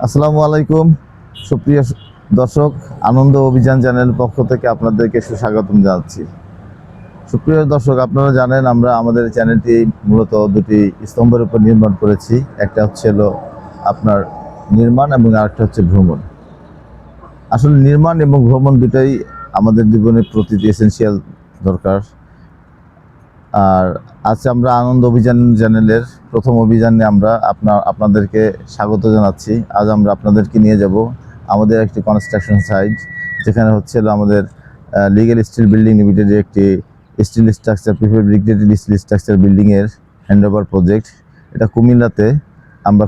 আসসালামু আলাইকুম সুপ্রিয় দর্শক, আনন্দ অভিযান চ্যানেল পক্ষ থেকে আপনাদেরকে সুস্বাগতম জানাচ্ছি। সুপ্রিয় দর্শক, আপনারা জানেন আমরা আমাদের চ্যানেলটি মূলত দুটি স্তম্ভের উপর নির্মাণ করেছি। একটা হচ্ছে আপনার নির্মাণ এবং আরেকটা হচ্ছে ভ্রমণ। আসলে নির্মাণ এবং ভ্রমণ দুটাই আমাদের জীবনে প্রতিটি এসেনশিয়াল দরকার। আর আজকে আমরা আনন্দ অভিযান চ্যানেলের প্রথম অভিযানে আমরা আপনাদেরকে স্বাগত জানাচ্ছি। আজ আমরা আপনাদেরকে নিয়ে যাব আমাদের একটি কনস্ট্রাকশন সাইট, যেখানে হচ্ছে আমাদের লিগ্যাল স্টিল বিল্ডিং লিমিটেডের একটি still structure prefabricated still structure বিল্ডিংয়ের হ্যান্ডওভার প্রজেক্ট। এটা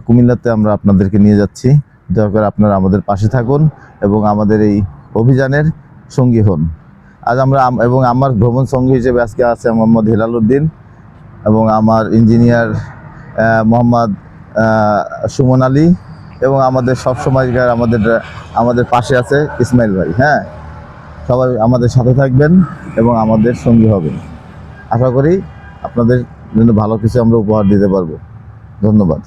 কুমিল্লাতে আমরা আপনাদেরকে নিয়ে যাচ্ছি। দয়া করে আপনারা আমাদের পাশে থাকুন এবং আমাদের এই অভিযানের সঙ্গী হন। আজ আমরা এবং আমার ভ্রমণ সঙ্গী হিসেবে আজকে আছে মোহাম্মদ হেলাল উদ্দিন এবং আমার ইঞ্জিনিয়ার মোহাম্মদ সুমন আলী এবং আমাদের সবসময়কার আমাদের পাশে আছে ইসমাইল ভাই। হ্যাঁ, সবাই আমাদের সাথে থাকবেন এবং আমাদের সঙ্গী হবেন। আশা করি আপনাদের জন্য ভালো কিছু আমরা উপহার দিতে পারবো। ধন্যবাদ।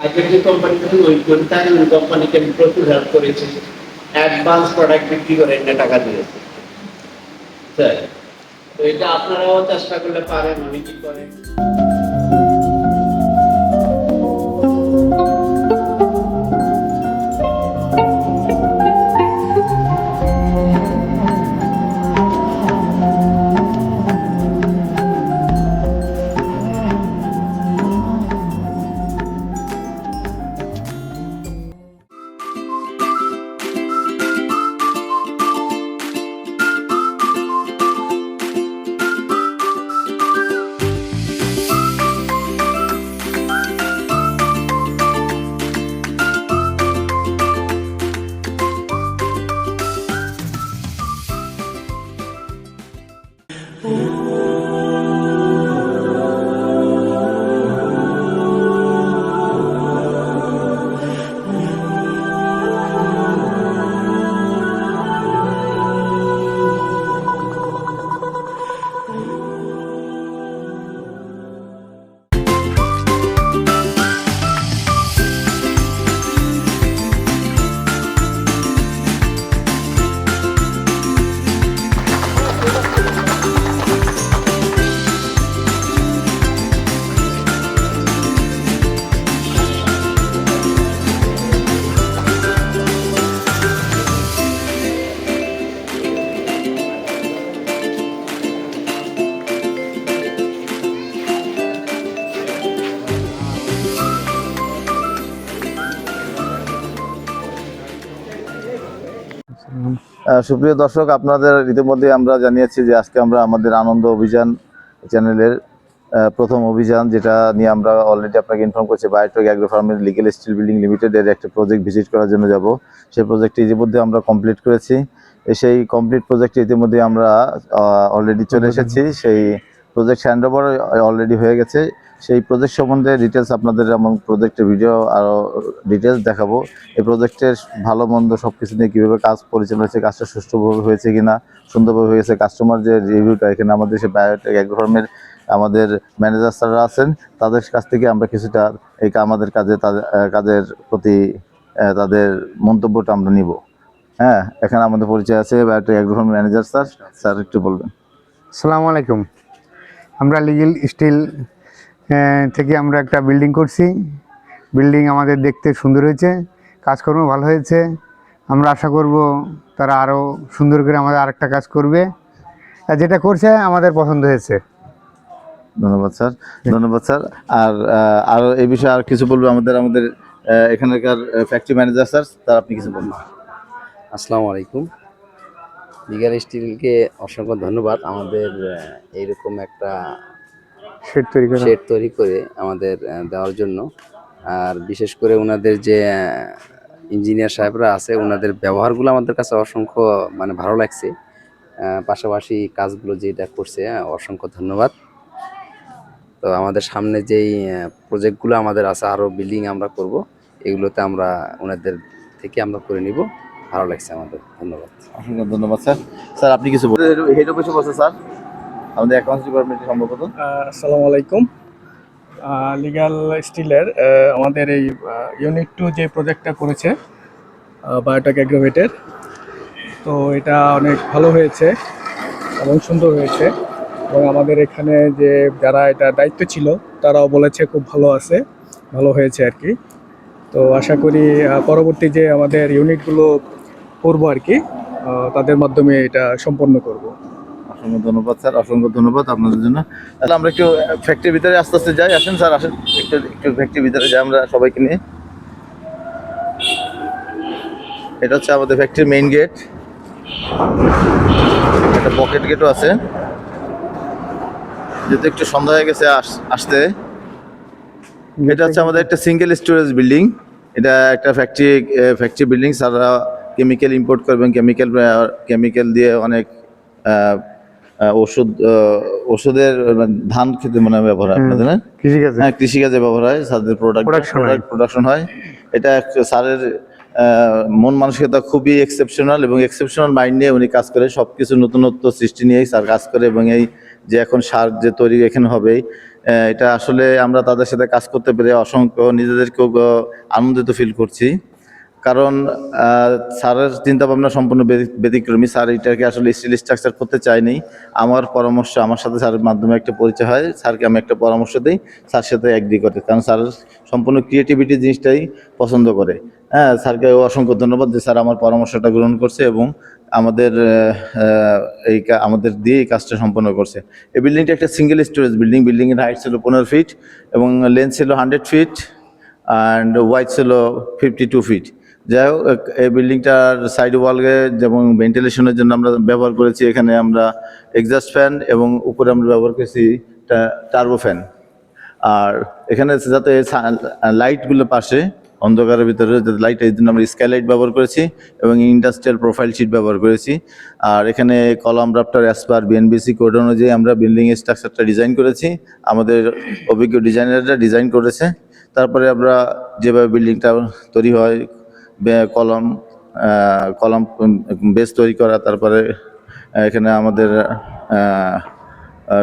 আগের যে কোম্পানিটা ওই কোম্পানিকে আমি প্রচুর হেল্প করেছি, অ্যাডভান্স প্রোডাক্ট বিক্রি করে এনে টাকা দিয়েছে। তো এটা আপনারাও চেষ্টা করলে পারেন। আমি কি করেন সুপ্রিয় দর্শক, আপনাদের ইতিমধ্যে আমরা জানিয়েছি যে আজকে আমরা আমাদের আনন্দ অভিযান চ্যানেলের প্রথম অভিযান, যেটা নিয়ে আমরা অলরেডি আপনাকে ইনফর্ম করছি, বায়োটেক অ্যাগ্রো ফার্মের লিগেল স্টিল বিল্ডিং লিমিটেডের একটা প্রজেক্ট ভিজিট করার জন্য যাব। সেই প্রজেক্টটি ইতিমধ্যে আমরা কমপ্লিট করেছি। সেই কমপ্লিট প্রজেক্টে ইতিমধ্যে আমরা অলরেডি চলে এসেছি। সেই প্রজেক্ট হ্যান্ড ওভার অলরেডি হয়ে গেছে। সেই প্রজেক্ট সম্বন্ধে ডিটেলস আপনাদের, এবং প্রজেক্টের ভিডিও আরও ডিটেলস দেখাবো। এই প্রজেক্টের ভালো মন্দ সব কিছু নিয়ে কীভাবে কাজ পরিচালনা হয়েছে, কাজটা সুষ্ঠুভাবে হয়েছে কিনা, সুন্দরভাবে হয়েছে, কাস্টমার যে রিভিউটা, এখানে আমাদের সে বায়োটেক অ্যাগ্রো ফার্মের আমাদের ম্যানেজার স্যাররা আছেন, তাদের কাছ থেকে আমরা কিছুটা এই আমাদের কাজের প্রতি তাদের মন্তব্যটা আমরা নিব। হ্যাঁ, এখানে আমাদের পরিচয় আছে বায়োটেক অ্যাগ্রো ফার্মের ম্যানেজার স্যার। স্যার একটু বলবেন। আসসালামু আলাইকুম। আমরা লিগেল স্টিল থেকে আমরা একটা বিল্ডিং করছি। বিল্ডিং আমাদের দেখতে সুন্দর হয়েছে, কাজকর্ম ভালো হয়েছে। আমরা আশা করব তারা আরও সুন্দর করে আমাদের আরেকটা কাজ করবে। আর যেটা করছে আমাদের পছন্দ হয়েছে। ধন্যবাদ স্যার, ধন্যবাদ স্যার। আর এই বিষয়ে আর কিছু বলবো আমাদের এখানকার ফ্যাক্টরি ম্যানেজার স্যার। স্যার আপনি কিছু বলবেন। আসসালামু আলাইকুম। লিগাল স্টিলকে অসংখ্য ধন্যবাদ আমাদের এইরকম একটা শেড তৈরি করে আমাদের দেওয়ার জন্য। আর বিশেষ করে ওনাদের যে ইঞ্জিনিয়ার সাহেবরা আছে, ওনাদের ব্যবহারগুলো আমাদের কাছে অসংখ্য ভালো লাগছে। পাশাপাশি কাজগুলো যেটা করছে, অসংখ্য ধন্যবাদ। তো আমাদের সামনে যেই প্রজেক্টগুলো আমাদের আছে, আরও বিল্ডিং আমরা করব, এগুলোতে আমরা ওনাদের থেকে আমরা করে নিব। ভালো লাগছে আমাদের। ধন্যবাদ। অসংখ্য ধন্যবাদ স্যার। স্যার আপনি কিছু বলবেন। হেড অফিসে বসে স্যার, আমাদের অ্যাকাউন্টস ডিপার্টমেন্টে সম্ভবত। আসসালামু আলাইকুম। লিগ্যাল স্টিলের আমাদের এই ইউনিট 2 যে প্রজেক্টটা করেছে বায়োটেক অ্যাগ্রোভেটের, তো এটা অনেক ভালো হয়েছে এবং সুন্দর হয়েছে। এবং আমাদের এখানে যে যারা এটা দায়িত্ব ছিল তারাও বলেছে খুব ভালো আছে, ভালো হয়েছে আর কি। তো আশা করি পরবর্তী যে আমাদের ইউনিটগুলো করবো আর কি, তাদের মাধ্যমে এটা সম্পন্ন করব। অসংখ্য ধন্যবাদ স্যার, অসংখ্য ধন্যবাদ আপনাদের জন্য। তাহলে আমরা একটু ফ্যাক্টরির ভিতরে আস্তে আস্তে যাই। আসেন স্যার, আসেন একটু ফ্যাক্টরির ভিতরে যাই আমরা সবাইকে নিয়ে। এটা হচ্ছে আমাদের ফ্যাক্টরির মেইন গেট, একটা পকেট গেটও আছে, যেহেতু একটু সন্ধ্যা হয়ে গেছে আসতে। এটা হচ্ছে আমাদের একটা সিঙ্গেল স্টোরেজ বিল্ডিং। এটা একটা ফ্যাক্টরি বিল্ডিং। স্যাররা কেমিক্যাল ইম্পোর্ট করবেন, কেমিক্যাল দিয়ে অনেক ওষুধের ধান খেতে ব্যবহার হয় আপনাদের, না? কৃষিকাজে। হ্যাঁ, কৃষিকাজে ব্যবহার হয়, স্যারদের প্রোডাকশন হয়। এটা স্যারের মন মানসিকতা খুবই এক্সেপশনাল, এবং এক্সেপশনাল মাইন্ড নিয়ে উনি কাজ করে। সব কিছু নতুনত্ব সৃষ্টি নিয়েই স্যার কাজ করে, এবং এই যে এখন সার যে তৈরি এখানে হবে, এটা আসলে আমরা তাদের সাথে কাজ করতে পেরে অসংখ্য নিজেদেরকেও আনন্দিত ফিল করছি। কারণ স্যারের চিন্তাভাবনা সম্পূর্ণ ব্যতিক্রমী। স্যার এটাকে আসলে স্টিল স্ট্রাকচার করতে চায়নি। আমার সাথে স্যারের মাধ্যমে একটা পরিচয় হয়, স্যারকে আমি একটা পরামর্শ দিই, স্যার সাথে এগ্রি করে, কারণ স্যার সম্পূর্ণ ক্রিয়েটিভিটি জিনিসটাই পছন্দ করে। হ্যাঁ, স্যারকে অসংখ্য ধন্যবাদ যে স্যার আমার পরামর্শটা গ্রহণ করছে এবং আমাদের আমাদের দিয়ে এই কাজটা সম্পন্ন করছে। এই বিল্ডিংটা একটা সিঙ্গেল স্টোরেজ বিল্ডিং। বিল্ডিংয়ের হাইট ছিল 15 ফিট এবং লেন্থ ছিল 100 ফিট অ্যান্ড ওয়াইড ছিল 52 ফিট। যাই হোক, এই বিল্ডিংটার সাইড ওয়ালকে যেমন ভেন্টিলেশনের জন্য আমরা ব্যবহার করেছি, এখানে আমরা এক্সস্ট ফ্যান এবং উপরে আমরা ব্যবহার করেছি টার্বো ফ্যান। আর এখানে যাতে লাইটগুলো পাশে অন্ধকারের ভিতরে যাতে লাইট, এই জন্য আমরা স্কাইলাইট ব্যবহার করেছি এবং ইন্ডাস্ট্রিয়াল প্রোফাইল শিট ব্যবহার করেছি। আর এখানে column rafter as per BNBC code অনুযায়ী আমরা বিল্ডিং স্ট্রাকচারটা ডিজাইন করেছি, আমাদের অভিজ্ঞ ডিজাইনাররা ডিজাইন করেছে। তারপরে আমরা যেভাবে বিল্ডিংটা তৈরি হয়, কলাম বেস তৈরি করা, তারপরে এখানে আমাদের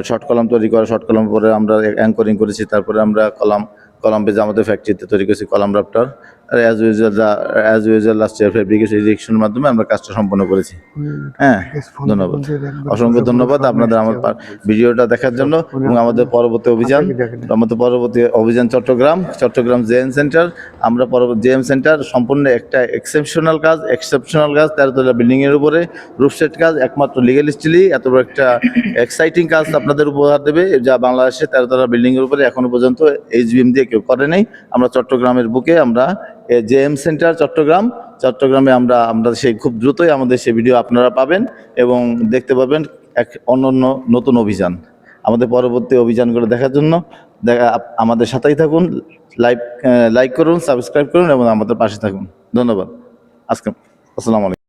শর্ট কলাম তৈরি করা, শর্ট কলাম পরে আমরা অ্যাঙ্করিং করেছি, তারপরে আমরা কলাম বেজ আমাদের ফ্যাক্টরিতে তৈরি করেছি কলাম রাফটার। আর as usual last year fabrication ইরেকশনের মাধ্যমে আমরা কাজটা সম্পন্ন করেছি। হ্যাঁ, ধন্যবাদ, অসংখ্য ধন্যবাদ আপনাদের আমার ভিডিওটা দেখার জন্য। এবং আমাদের পরবর্তী অভিযান চট্টগ্রাম জেএম সেন্টার। আমরা জেএম সেন্টার সম্পূর্ণ একটা এক্সেপশনাল কাজ 13তলা বিল্ডিংয়ের উপরে রুফসেট কাজ, একমাত্র লিগ্যাল স্টিলই এত বড় একটা এক্সাইটিং কাজ আপনাদের উপহার দেবে, যা বাংলাদেশে 13তলা বিল্ডিংয়ের উপরে এখনো পর্যন্ত এইচবিএম দিয়ে কেউ করে নাই। আমরা চট্টগ্রামের বুকে আমরা জেএম সেন্টার চট্টগ্রামে আমরা সেই খুব দ্রুতই আমাদের সেই ভিডিও আপনারা পাবেন এবং দেখতে পাবেন এক অনন্য নতুন অভিযান। আমাদের পরবর্তী অভিযানগুলো দেখার জন্য আমাদের সাথেই থাকুন, লাইক করুন, সাবস্ক্রাইব করুন এবং আমাদের পাশে থাকুন। ধন্যবাদ। আসসালামু আলাইকুম।